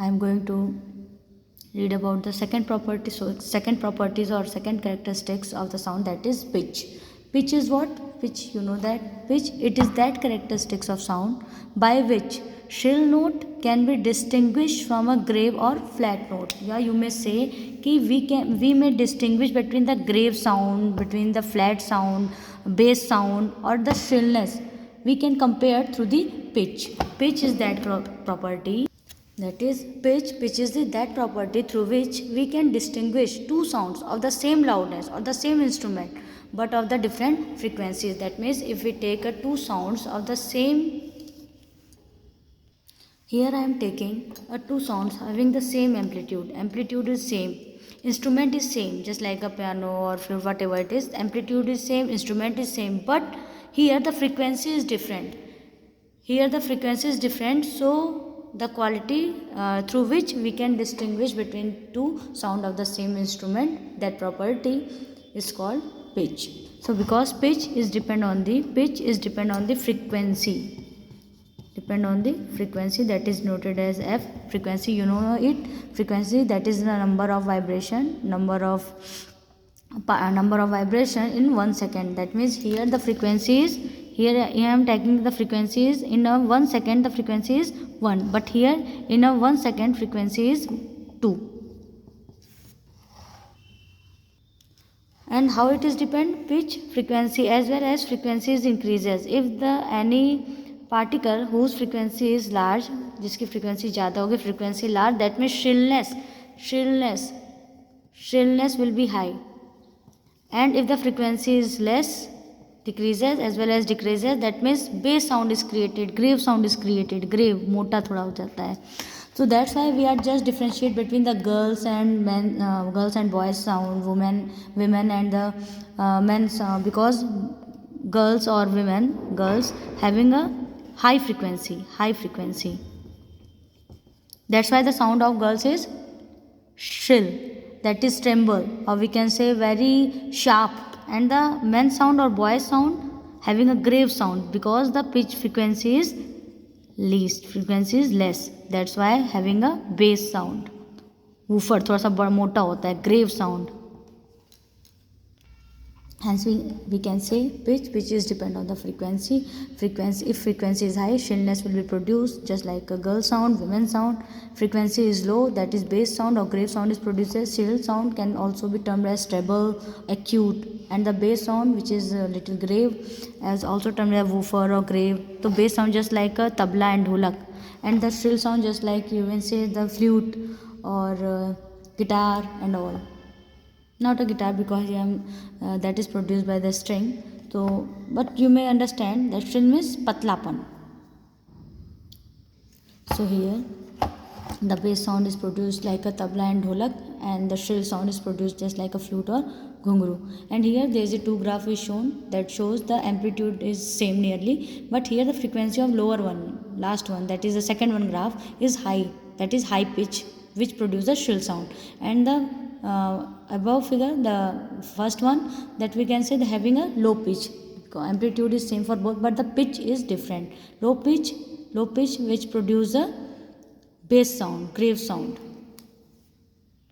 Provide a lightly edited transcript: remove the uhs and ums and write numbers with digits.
I am going to read about the second property. So second properties or second characteristics of the sound, that is pitch. Pitch is what? Pitch, you know that pitch, it is that characteristics of sound by which shrill note can be distinguished from a grave or flat note. Yeah, you may say कि we may distinguish between the grave sound, between the flat sound, bass sound or the shrillness. We can compare through the pitch. Pitch is that property, that is pitch is that property through which we can distinguish two sounds of the same loudness or the same instrument but of the different frequencies. That means if we take two sounds of the same, here I am taking two sounds having the same amplitude. Amplitude is same, instrument is same, just like a piano or flute, whatever it is. Amplitude is same, instrument is same, but here the frequency is different. Here the frequency is different, so the quality through which we can distinguish between two sound of the same instrument, that property is called pitch. So because pitch is depend on the frequency, that is noted as F. Frequency, you know it. Frequency, that is the number of vibration in 1 second. That means here the frequency is, here I am taking the frequencies in a 1 second, the frequency is 1, but here in a 1 second frequency is 2. And how it is depend? Pitch, frequency, as well as frequencies increases if the any particle whose frequency is large, जिसकी frequency ज़्यादा होगी, frequency large, that means shrillness will be high. And if the frequency is less, decreases as well as decreases, that means bass sound is created, grave sound is created. Grave मोटा थोड़ा हो जाता है. So that's why we are just differentiate between the girls and men, girls and boys sound, women and the men sound, because girls having a high frequency. That's why the sound of girls is shrill, that is tremble, or we can say very sharp, and the men sound or boy sound having a grave sound, because the pitch frequency is less. That's why having a bass sound, woofer थोड़ा सा बड़ा मोटा होता है, grave sound. Hence we can say pitch is depend on the frequency. If frequency is high, shrillness will be produced, just like a girl sound, women sound. Frequency is low, that is bass sound or grave sound is produced. Shrill sound can also be termed as treble, acute, and the bass sound, which is a little grave, as also termed as woofer or grave. So bass sound just like a tabla and dholak, and the shrill sound just like you can say the flute or guitar and all. Not a guitar, because that is produced by the string. So, but you may understand that shrill means patlapan. So here the bass sound is produced like a tabla and dholak, and the shrill sound is produced just like a flute or ghungru. And here there is a two graph is shown that shows the amplitude is same nearly, but here the frequency of lower one, last one, that is the second one graph, is high, that is high pitch, which produces a shrill sound. And the above figure, the first one, that we can say the having a low pitch. Amplitude is same for both, but the pitch is different. Low pitch which produce a bass sound, grave sound.